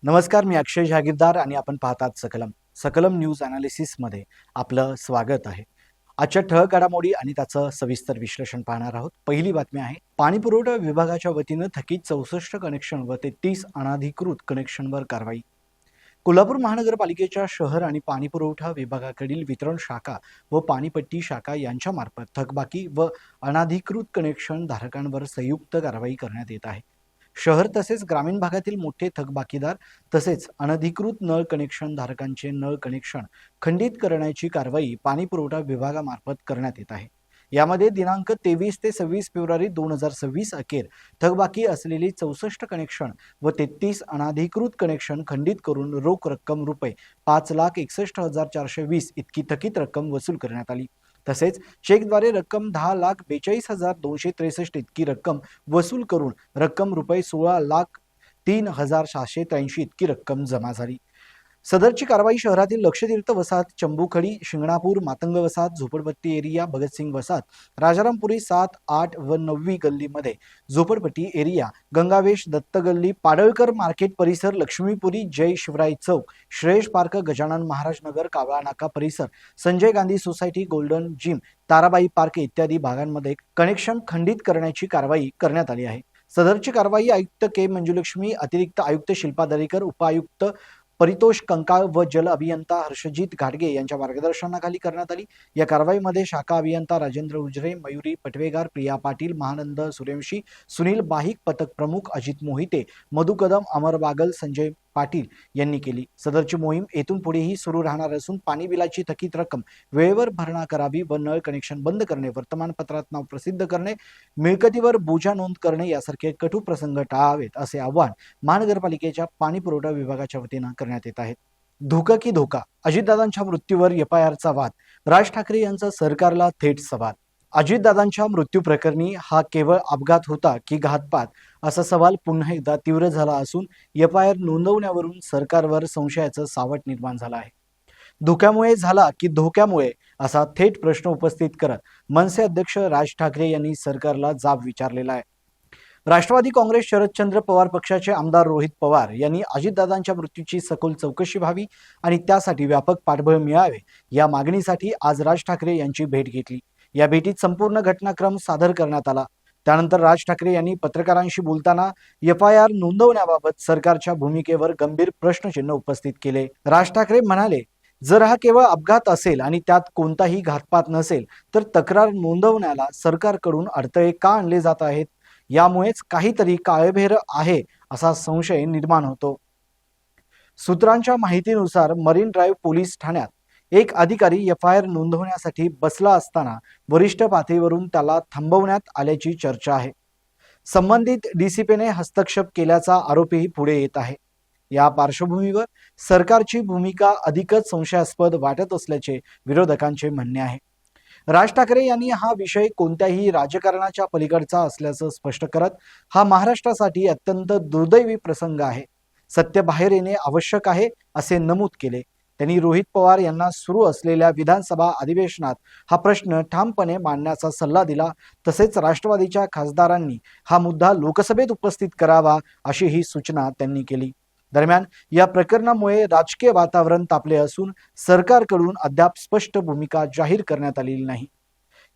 नमस्कार, मी अक्षय जागीरदार आणि आपण पाहतात सकलम न्यूज अनालिसिस मध्ये आपलं स्वागत आहे. आजच्या ठळक घडामोडी आणि त्याचं सविस्तर विश्लेषण पाहणार आहोत. पहिली बातमी आहे, पाणी पुरवठा विभागाच्या वतीनं थकीत 64 कनेक्शन व 33 अनाधिकृत कनेक्शनवर कारवाई. कोल्हापूर महानगरपालिकेच्या शहर आणि पाणी पुरवठा विभागाकडील वितरण शाखा व पाणीपट्टी शाखा यांच्या मार्फत थकबाकी व अनाधिकृत कनेक्शन धारकांवर संयुक्त कारवाई करण्यात येत आहे. शहर तसेच ग्रामीण भागातील मोठे थकबाकीदार तसेच अनधिकृत नळ कनेक्शन धारकांचे नळ कनेक्शन खंडित करण्याची कारवाई पाणी पुरवठा विभागामार्फत करण्यात येत आहे. यामध्ये दिनांक 23 ते 26 फेब्रुवारी 2026 अखेर थकबाकी असलेली 64 कनेक्शन व 33 अनाधिकृत कनेक्शन खंडित करून रोख रक्कम रुपये 5,61,420 इतकी थकीत रक्कम वसूल करण्यात आली. तसेच चेकद्वारे रक्कम 10,42,263 इतकी रक्कम वसूल करून रक्कम रुपये 16,03,783 इतकी रक्कम जमा झाली. सदरची कारवाई शहरातील लक्षतीर्थ वसाहत, चंबूखडी, शिंगणापूर, मातंग वसाहत, झोपडपट्टी एरिया, भगतसिंग वसाहत, राजारामपुरी 7, 8 व 9वी गल्लीमध्ये झोपडपट्टी एरिया, गंगावेश, दत्त गल्ली, पाडळकर मार्केट परिसर, लक्ष्मीपुरी, जय शिवराय चौक, श्रेयश पार्क, गजानन महाराज नगर, कावळा नाका परिसर, Sanjay Gandhi society, golden gym, Tarabai park इत्यादी भागांमध्ये कनेक्शन खंडित करण्याची कारवाई करण्यात आली आहे. सदरची कारवाई आयुक्त के मंजुलक्ष्मी, अतिरिक्त आयुक्त शिल्पा दरेकर, उपायुक्त परितोष कंकाळ व जल अभियंता हर्षजित घाटगे यांच्या मार्गदर्शनाखाली करण्यात आली. या कारवाईमध्ये शाखा अभियंता राजेंद्र उजरे, मयुरी पटवेगार, प्रिया पाटील, महानंद सूर्यवंशी, सुनील बाहिक, पथक प्रमुख अजित मोहिते, मधु कदम, अमर बागल, संजय पाटील यांनी केली. सदरची मोहीम येथून पुढेही सुरू राहणार असून पाणी बिलाची थकीत रक्कम वेळेवर भरणा करावी व नळ कनेक्शन बंद करणे, वर्तमानपत्रात नाव प्रसिद्ध करणे, मिळकतीवर बोजा नोंद करणे यासारखे कटू प्रसंग टाळावेत असे आवाहन महानगरपालिकेच्या पाणी पुरवठा विभागाच्या वतीनं करण्यात येत आहे. धोका की धोका, अजितदादांच्या मृत्यूवर एफआयआरचा वाद, राज ठाकरे यांचा सरकारला थेट सवाल. अजितदादांच्या मृत्यू प्रकरणी हा केवळ अपघात होता की घातपात असा सवाल पुन्हा एकदा तीव्र झाला असून एफआयआर नोंदवण्यावरून सरकारवर संशयाचं सावट निर्माण झालं आहे. धोक्यामुळे झाला की धोक्यामुळे असा थेट प्रश्न उपस्थित करत मनसे अध्यक्ष राज ठाकरे यांनी सरकारला जाब विचारलेला आहे. राष्ट्रवादी काँग्रेस शरदचंद्र पवार पक्षाचे आमदार रोहित पवार यांनी अजितदादांच्या मृत्यूची सखोल चौकशी व्हावी आणि त्यासाठी व्यापक पाठबळ मिळावे या मागणीसाठी आज राज ठाकरे यांची भेट घेतली. या भेटीत संपूर्ण घटनाक्रम सादर करण्यात आला. त्यानंतर राज ठाकरे यांनी पत्रकारांशी बोलताना एफआयआर नोंदवण्याबाबत सरकारच्या भूमिकेवर गंभीर प्रश्नचिन्ह उपस्थित केले. राज ठाकरे म्हणाले, जर हा केवळ अपघात असेल आणि त्यात कोणताही घातपात नसेल तर तक्रार नोंदवण्याला सरकारकडून अडथळे का आणले जात आहेत, यामुळेच काहीतरी काळेभेर आहे असा संशय निर्माण होतो. सूत्रांच्या माहितीनुसार मरीन ड्राईव्ह पोलीस ठाण्यात एक अधिकारी एफआयआर नोंदवण्यासाठी बसला असताना वरिष्ठ पातळीवरून त्याला थांबवण्यात आल्याची चर्चा आहे. संबंधित डीसीपीने हस्तक्षेप केल्याचा आरोपही पुढे येत आहे. या पार्श्वभूमीवर सरकारची भूमिका अधिकच संशयास्पद वाटत असल्याचे विरोधकांचे म्हणणे आहे. राज ठाकरे यांनी हा विषय कोणत्याही राजकारणाच्या पलीकडचा असल्याचं स्पष्ट करत हा महाराष्ट्रासाठी अत्यंत दुर्दैवी प्रसंग आहे, सत्य बाहेर येणे आवश्यक आहे असे नमूद केले. त्यांनी रोहित पवार यांना सुरू असलेल्या विधानसभा अधिवेशनात हा प्रश्न ठामपणे मांडण्याचा सल्ला दिला. तसेच राष्ट्रवादीच्या खासदारांनी हा मुद्दा लोकसभेत उपस्थित करावा अशीही सूचना त्यांनी केली. दरम्यान या प्रकरणामुळे राजकीय वातावरण तापले असून सरकारकडून अद्याप स्पष्ट भूमिका जाहीर करण्यात आलेली नाही.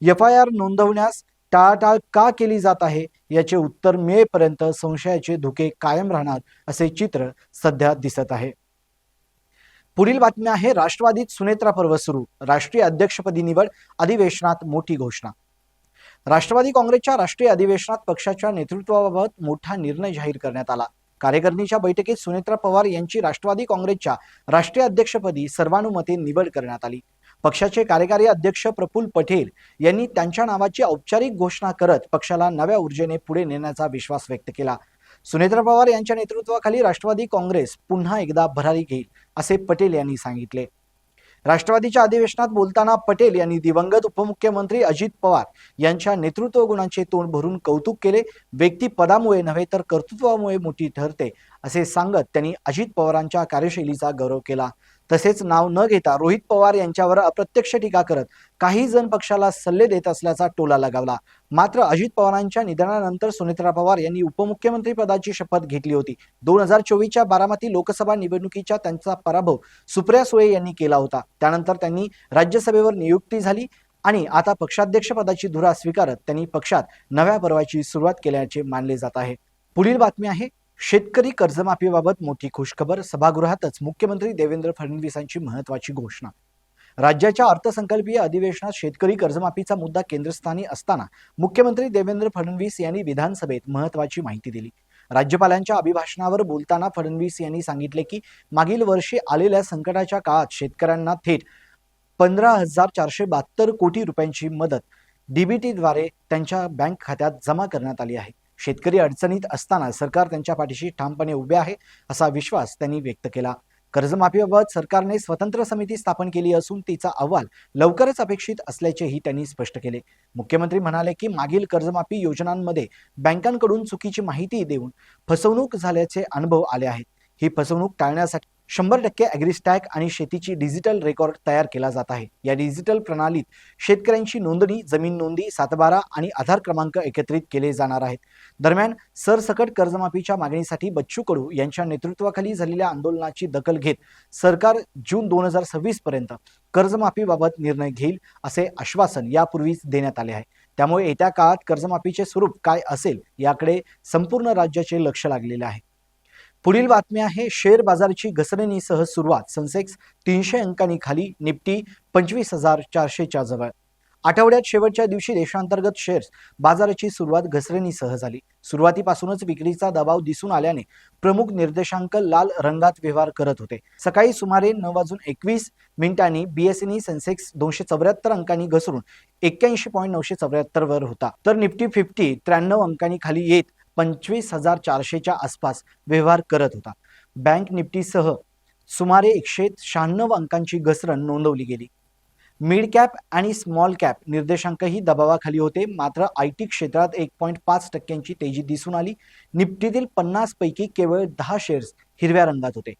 एफआयआर नोंदवण्यास टाळाटाळ का केली जात आहे याचे उत्तर मिळेपर्यंत संशयाचे धोके कायम राहणार असे चित्र सध्या दिसत आहे. पुढील बातमी आहे, राष्ट्रवादीत सुनेत्रा पर्व सुरू, राष्ट्रीय अध्यक्षपदी निवड, अधिवेशनात मोठी घोषणा. राष्ट्रवादी काँग्रेसच्या राष्ट्रीय अधिवेशनात पक्षाच्या नेतृत्वाबाबत मोठा निर्णय जाहीर करण्यात आला. कार्यकारिणीच्या बैठकीत सुनेत्रा पवार यांची राष्ट्रवादी काँग्रेसच्या राष्ट्रीय अध्यक्षपदी सर्वानुमते निवड करण्यात आली. पक्षाचे कार्यकारी अध्यक्ष प्रफुल्ल पटेल यांनी त्यांच्या नावाची औपचारिक घोषणा करत पक्षाला नव्या ऊर्जेने पुढे नेण्याचा विश्वास व्यक्त केला. सुनेत्रा पवार यांच्या नेतृत्वाखाली राष्ट्रवादी काँग्रेस पुन्हा एकदा भरारी घेईल असे पटेल यांनी सांगितले. राष्ट्रवादीच्या अधिवेशनात बोलताना पटेल यांनी दिवंगत उपमुख्यमंत्री अजित पवार यांच्या नेतृत्व गुणांचे तोंड भरून कौतुक केले. व्यक्ती पदामुळे नव्हे तर कर्तृत्वामुळे मोठी ठरते असे सांगत त्यांनी अजित पवारांच्या कार्यशैलीचा गौरव केला. तसेच नाव न घेता रोहित पवार यांच्यावर अप्रत्यक्ष टीका करत काही जण पक्षाला सल्ले देत असल्याचा टोला लगावला. मात्र अजित पवारांच्या निधनानंतर सुनेत्रा पवार यांनी उपमुख्यमंत्री पदाची शपथ घेतली होती. 2024च्या बारामती लोकसभा निवडणुकीच्या त्यांचा पराभव सुप्रिया सुळे यांनी केला होता. त्यानंतर त्यांनी राज्यसभेवर नियुक्ती झाली आणि आता पक्षाध्यक्ष पदाची धुरा स्वीकारत त्यांनी पक्षात नव्या पर्वाची सुरुवात केल्याचे मानले जात आहे. पुढील बातमी आहे शेतकरी कर्जमाफीबाबत मोठी खुशखबर. सभागृहातच मुख्यमंत्री देवेंद्र फडणवीसांची महत्त्वाची घोषणा. राज्याच्या अर्थसंकल्पीय अधिवेशनात शेतकरी कर्जमाफीचा मुद्दा केंद्रस्थानी असताना मुख्यमंत्री देवेंद्र फडणवीस यांनी विधानसभेत महत्त्वाची माहिती दिली. राज्यपालांच्या अभिभाषणावर बोलताना फडणवीस यांनी सांगितले की मागील वर्षी आलेल्या संकटाच्या काळात शेतकऱ्यांना थेट 15,472 कोटी रुपयांची मदत डीबीटीद्वारे त्यांच्या बँक खात्यात जमा करण्यात आली आहे. शेतकरी अडचणीत असताना सरकार त्यांच्या पाठीशी ठामपणे उभे आहे असा विश्वास त्यांनी व्यक्त केला. कर्जमाफीबाबत सरकारने स्वतंत्र समिती स्थापन केली असून तिचा अहवाल लवकरच अपेक्षित असल्याचेही त्यांनी स्पष्ट केले. मुख्यमंत्री म्हणाले की मागील कर्जमाफी योजनांमध्ये बँकांकडून चुकीची माहिती देऊन फसवणूक झाल्याचे अनुभव आले आहेत. ही फसवणूक टाळण्यासाठी 100% ॲग्रीस्टॅग आणि शेतीची डिजिटल रेकॉर्ड तयार केला जात आहे. या डिजिटल प्रणालीत शेतकऱ्यांची नोंदणी, जमीन नोंदी, सातबारा आणि आधार क्रमांक एकत्रित केले जाणार आहेत. दरम्यान सरसकट कर्जमाफीच्या मागणीसाठी बच्चू कडू यांच्या नेतृत्वाखाली झालेल्या आंदोलनाची दखल घेत सरकार जून 2026 पर्यंत कर्जमाफीबाबत निर्णय घेईल असे आश्वासन यापूर्वीच देण्यात आले आहे. त्यामुळे येत्या काळात कर्जमाफीचे स्वरूप काय असेल याकडे संपूर्ण राज्याचे लक्ष लागलेले आहे. पुढील बातमी आहे शेअर बाजाराची घसरणीसह सुरुवात. सेन्सेक्स 300 अंकांनी खाली, निफ्टी 25,400च्या जवळ. आठवड्यात शेवटच्या दिवशी देशांतर्गत शेअर्स बाजाराची सुरुवात घसरणीसह झाली. सुरुवातीपासूनच विक्रीचा दबाव दिसून आल्याने प्रमुख निर्देशांक लाल रंगात व्यवहार करत होते. सकाळी सुमारे 9:21 बीएसईनी सेन्सेक्स 274 अंकांनी घसरून 81.974 वर होता, तर निफ्टी 50 93 अंकांनी खाली येत 25,400च्या आसपास व्यवहार करत होता. बँक निफ्टीसह सुमारे 196 अंकांची घसरण नोंदवली गेली. मिड कॅप आणि स्मॉल कॅप निर्देशांकही दबावाखाली होते. मात्र आयटी क्षेत्रात 1.5% तेजी दिसून आली. निफ्टीतील 50 पैकी केवळ 10 शेअर्स हिरव्या रंगात होते.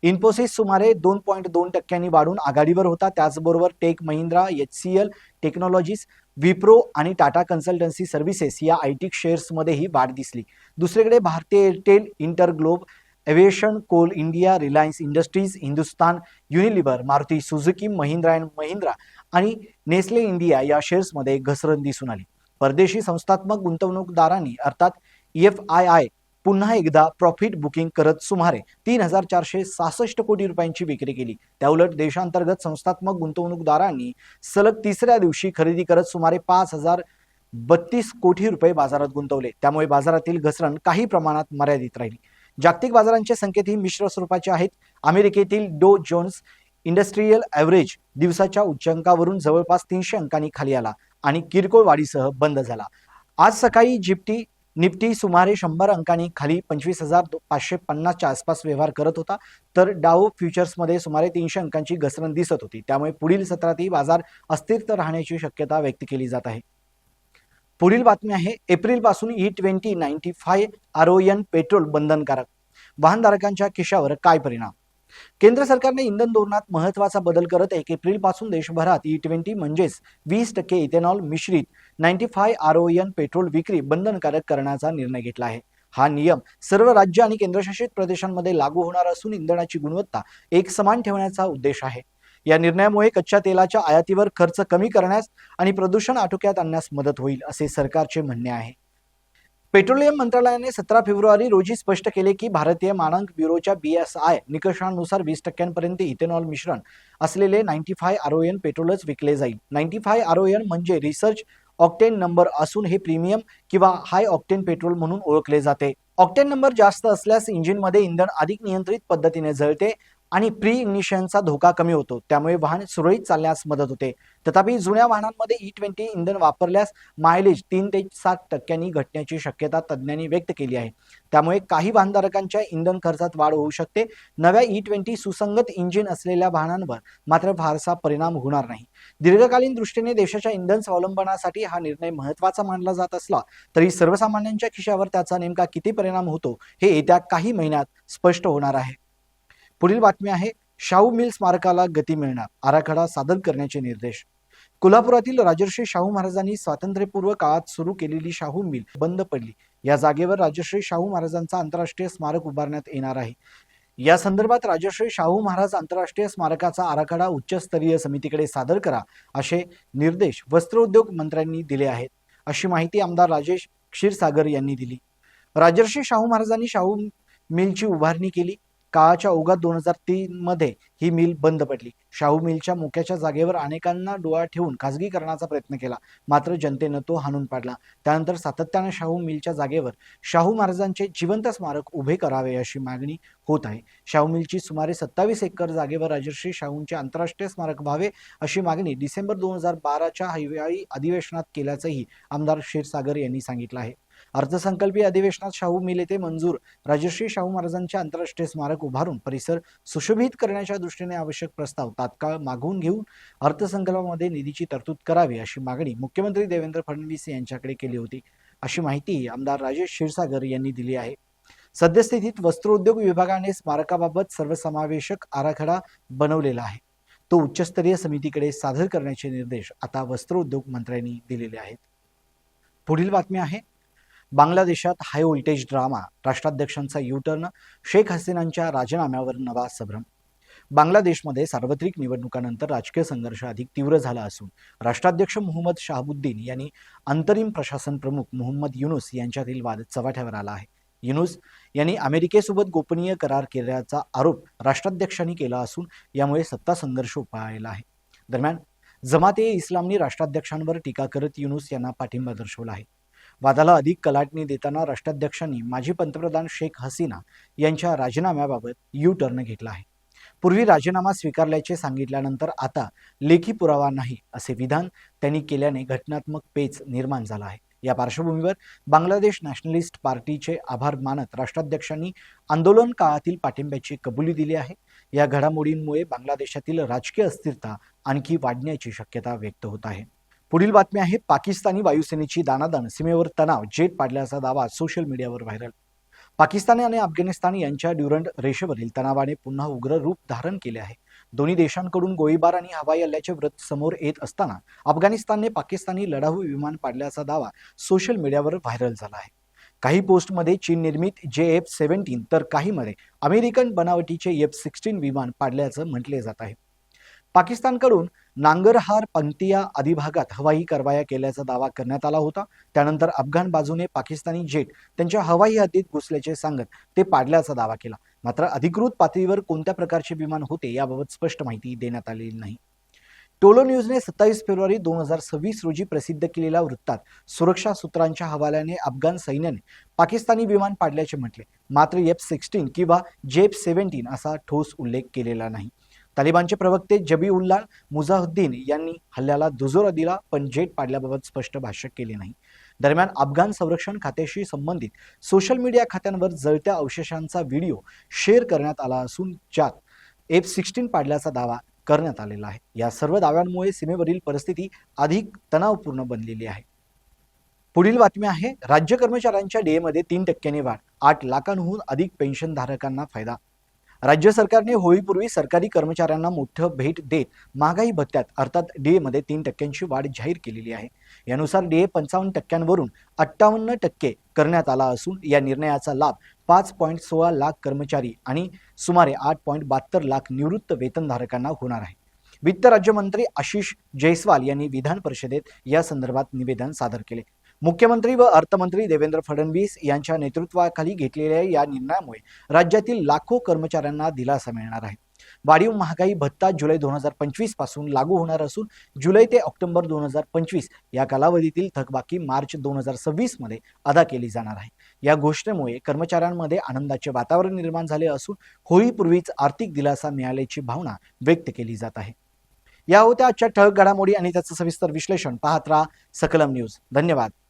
इन्फोसिस सुमारे 2.2% वाढून आघाडीवर होता. त्याचबरोबर Tech Mahindra, HCL technologies, Wipro आणि टाटा कन्सल्टन्सी सर्व्हिसेस या आयटी शेअर्समध्येही वाढ दिसली. दुसरीकडे भारतीय Airtel, InterGlobe, aviation, Coal India, Reliance industries, Hindustan Unilever, Maruti Suzuki, Mahindra and Mahindra आणि नेस्ले इंडिया या शेअर्समध्ये घसरण दिसून आली. परदेशी संस्थात्मक गुंतवणूकदारांनी अर्थात EFII पुन्हा एकदा प्रॉफिट बुकिंग करत सुमारे 3,466 कोटी रुपयांची विक्री केली. त्याउलट देशांतर्गत संस्थात्मक गुंतवणूकदारांनी सलग तिसऱ्या दिवशी खरेदी करत सुमारे 5,032 कोटी रुपये बाजारात गुंतवले. त्यामुळे बाजारातील घसरण काही प्रमाणात मर्यादित राहिली. जागतिक बाजारांचे संकेतही मिश्र स्वरूपाचे आहेत. अमेरिकेतील डो जोन्स इंडस्ट्रियल ॲव्हरेज दिवसाच्या उच्चांकावरून जवळपास 300 अंकांनी खाली आला आणि किरकोळ वाढीसह बंद झाला. आज सकाळी निफ्टी सुमारे 100 अंकांनी खाली 25,550च्या आसपास व्यवहार करत होता, तर डाओ फ्युचर्समध्ये सुमारे 300 अंकांची घसरण दिसत होती. त्यामुळे पुढील सत्रातही बाजार अस्थिर राहण्याची शक्यता व्यक्त केली जात आहे. पुढील बातमी आहे एप्रिलपासून E20 95 RON पेट्रोल बंधनकारक. वाहनधारकांच्या खिशावर काय परिणाम? केंद्र सरकारने इंधन धोरणात महत्त्वाचा बदल करत 1 एप्रिलपासून देशभरात E20 म्हणजेच 20% इथेनॉल मिश्रित 95 RON पेट्रोल विक्री बंधनकारक करण्याचा निर्णय घेतला आहे. हा नियम सर्व राज्य आणि केंद्रशासित प्रदेशांमध्ये लागू होणार असून इंधनाची गुणवत्ता एकसमान ठेवण्याचा उद्देश आहे. या निर्णयामुळे कच्च्या तेलाच्या आयातीवर खर्च कमी करण्यास आणि प्रदूषण आटोक्यात आणण्यास मदत होईल असे सरकारचे म्हणणे आहे. पेट्रोलियम मंत्रालयाने 17 फेब्रुवारी रोजी स्पष्ट केले की भारतीय मानक ब्युरोच्या BSI निकषांनुसार 20% इथेनॉल मिश्रण असलेले 95 RON पेट्रोलच विकले जाईल. 95 RON म्हणजे रिसर्च ऑक्टेन नंबर असून हे प्रीमियम किंवा हाय ऑक्टेन पेट्रोल म्हणून ओळखले जाते. ऑक्टेन नंबर जास्त असल्यास इंजिनमध्ये इंधन अधिक नियंत्रित पद्धतीने जळते आणि प्री इग्निशनचा धोका कमी होतो. त्यामुळे वाहन सुरळीत चालण्यास मदत होते. तथापि जुन्या वाहनांमध्ये E20 इंधन वापरल्यास मायलेज 3 ते 7% घटण्याची शक्यता तज्ज्ञांनी व्यक्त केली आहे. त्यामुळे काही वाहनधारकांच्या इंधन खर्चात वाढ होऊ शकते. नव्या E20 सुसंगत इंजिन असलेल्या वाहनांवर मात्र फारसा परिणाम होणार नाही. दीर्घकालीन दृष्टीने देशाच्या इंधन स्वावलंबनासाठी हा निर्णय महत्त्वाचा मानला जात असला तरी सर्वसामान्यांच्या खिशावर त्याचा नेमका किती परिणाम होतो हे येत्या काही महिन्यात स्पष्ट होणार आहे. पुढील बातमी आहे शाहू मिल स्मारकाला गती मिळणार, आराखडा सादर करण्याचे निर्देश. कोल्हापुरातील राजर्षी शाहू महाराजांनी स्वातंत्र्यपूर्व काळात सुरू केलेली शाहू मिल बंद पडली. या जागेवर राजर्षी शाहू महाराजांचा आंतरराष्ट्रीय स्मारक उभारण्यात येणार आहे. या संदर्भात राजर्षी शाहू महाराज आंतरराष्ट्रीय स्मारकाचा आराखडा उच्चस्तरीय समितीकडे सादर करा, असे निर्देश वस्त्रोद्योग मंत्र्यांनी दिले आहेत, अशी माहिती आमदार राजेश क्षीरसागर यांनी दिली. राजर्षी शाहू महाराजांनी शाहू मिलची उभारणी केली. काळाच्या ओघात 2003 मध्ये ही मिल बंद पडली. शाहू मिलच्या मोक्याच्या जागेवर अनेकांना डोळा ठेवून खासगीकरणाचा प्रयत्न केला, मात्र जनतेनं तो हाणून पाडला. त्यानंतर सातत्याने शाहू मिलच्या जागेवर शाहू महाराजांचे जिवंत स्मारक उभे करावे अशी मागणी होत आहे. शाहू मिलची सुमारे 27 एकर जागेवर राजर्षी शाहूंचे आंतरराष्ट्रीय स्मारक व्हावे अशी मागणी डिसेंबर 2012च्या हिवाळी अधिवेशनात केल्याचंही आमदार क्षीरसागर यांनी सांगितलं आहे. अर्थसंकल्पीय अधिवेशनात शाहू मिल येथे मंजूर राजर्षी शाहू महाराजांचे आंतरराष्ट्रीय स्मारक उभारून परिसर सुशोभित करण्याच्या दृष्टीने आवश्यक प्रस्ताव तात्काळ मागवून घेऊन अर्थसंकल्पामध्ये निधीची तरतूद करावी अशी मागणी मुख्यमंत्री देवेंद्र फडणवीस यांच्याकडे केली होती, अशी माहिती आमदार राजेश क्षीरसागर यांनी दिली आहे. सद्यस्थितीत वस्त्रोद्योग विभागाने स्मारकाबाबत सर्वसमावेशक आराखडा बनवलेला आहे. तो उच्चस्तरीय समितीकडे सादर करण्याचे निर्देश आता वस्त्रोद्योग मंत्र्यांनी दिलेले आहेत. पुढील बातमी आहे, बांगलादेशात हाय व्होल्टेज ड्रामा, राष्ट्राध्यक्षांचा युटर्न, शेख हसीनांच्या राजीनाम्यावर नवा संभ्रम. बांगलादेशमध्ये सार्वत्रिक निवडणुकांनंतर राजकीय संघर्ष अधिक तीव्र झाला असून राष्ट्राध्यक्ष मोहम्मद शाहबुद्दीन यांनी अंतरिम प्रशासन प्रमुख मोहम्मद युनुस यांच्यातील वाद चव्हाट्यावर आला आहे. युनुस यांनी अमेरिकेसोबत गोपनीय करार केल्याचा आरोप राष्ट्राध्यक्षांनी केला असून यामुळे सत्ता संघर्ष उफाळला आहे. दरम्यान जमात-ए-इस्लामनी राष्ट्राध्यक्षांवर टीका करत युनुस यांना पाठिंबा दर्शवला आहे. वादाला अधिक कलाटणी देताना राष्ट्राध्यक्षांनी माजी पंतप्रधान शेख हसीना यांच्या राजीनाम्याबाबत यू टर्न घेतला आहे. पूर्वी राजीनामा स्वीकारल्याचे सांगितल्यानंतर आता लेखी पुरावा नाही असे विधान त्यांनी केल्याने घटनात्मक पेच निर्माण झाला आहे. या पार्श्वभूमीवर बांगलादेश नॅशनलिस्ट पार्टीचे आभार मानत राष्ट्राध्यक्षांनी आंदोलन काळातील पाठिंब्याची कबुली दिली आहे. या घडामोडींमुळे बांगलादेशातील राजकीय अस्थिरता आणखी वाढण्याची शक्यता व्यक्त होत आहे. पुढील बातमी आहे, पाकिस्तानी वायुसेनेची दाणादाण, सीमेवर तणाव, जेट पाडल्याचा दावा सोशल मीडियावर व्हायरल. पाकिस्तान आणि अफगाणिस्तान यांच्या ड्युरंड रेषेवरील तणावाने पुन्हा उग्र रूप धारण केले आहे. दोन्ही देशांकडून गोळीबार आणि हवाई हल्ल्याचे वृत्त समोर येत असताना अफगाणिस्तानने पाकिस्तानी लढाऊ विमान पाडल्याचा दावा सोशल मीडियावर व्हायरल झाला आहे. काही पोस्टमध्ये चीन निर्मित JF-17 तर काहीमध्ये अमेरिकन बनावटीचे F-16 विमान पाडल्याचं म्हटले जात आहे. पाकिस्तानकडून नांगरहार पंक्तिया अधिभागात हवाई कारवाया केल्याचा दावा करण्यात आला होता. त्यानंतर अफगाण बाजूने पाकिस्तानी जेट त्यांच्या हवाई हद्दीत घुसल्याचे सांगत ते पाडल्याचा दावा केला. मात्र अधिकृत पातळीवर कोणत्या प्रकारचे विमान होते याबाबत स्पष्ट माहिती देण्यात आलेली नाही. टोलो न्यूजने 27 फेब्रुवारी 2026 रोजी प्रसिद्ध केलेल्या वृत्तात सुरक्षा सूत्रांच्या हवाल्याने अफगाण सैन्याने पाकिस्तानी विमान पाडल्याचे म्हटले, मात्र F-16 किंवा JF-17 असा ठोस उल्लेख केलेला नाही. तालिबानचे प्रवक्ते जबीउल्लाह मुजाहिद्दीन यांनी हल्ल्याला दुजोरा दिला, पण जेट पाडल्याबाबत स्पष्ट भाष्य केले नाही. दरम्यान अफगाण संरक्षण खात्याशी संबंधित सोशल मीडिया खात्यांवर जळत्या अवशेषांचा व्हिडिओ शेअर करण्यात आला असून ज्यात F-16 पाडल्याचा दावा करण्यात आलेला आहे. या सर्व दाव्यांमुळे सीमेवरील परिस्थिती अधिक तणावपूर्ण बनलेली आहे. पुढील बातमी आहे, राज्य कर्मचाऱ्यांच्या डीएमध्ये 3% वाढ, 8 लाखांहून अधिक पेन्शनधारकांना फायदा. राज्य सरकारने होळीपूर्वी सरकारी कर्मचाऱ्यांना मोठं भेट देत महागाई भत्त्यात अर्थात डीएमध्ये 3% वाढ जाहीर केलेली आहे. यानुसार डीए 55% वरून 58% करण्यात आला असून या निर्णयाचा लाभ 5.16 लाख कर्मचारी आणि सुमारे 8.72 लाख निवृत्त वेतनधारकांना होणार आहे. वित्त राज्यमंत्री आशिष जयस्वाल यांनी विधान परिषदेत या संदर्भात निवेदन सादर केले. मुख्यमंत्री व अर्थमंत्री देवेंद्र फडणवीस यांच्या नेतृत्वाखाली घेतलेल्या या निर्णयामुळे राज्यातील लाखो कर्मचाऱ्यांना दिलासा मिळणार आहे. वाढीव महागाई भत्ता जुलै 2025 पासून लागू होणार असून जुलै ते ऑक्टोबर 2025 या कालावधीतील थकबाकी मार्च 2026 मध्ये अदा केली जाणार आहे. या घोषणेमुळे कर्मचाऱ्यांमध्ये आनंदाचे वातावरण निर्माण झाले असून होळीपूर्वीच आर्थिक दिलासा मिळाल्याची भावना व्यक्त केली जात आहे. या होत्या आजच्या ठळक घडामोडी आणि त्याचं सविस्तर विश्लेषण. पाहत राहा सकलम न्यूज. धन्यवाद.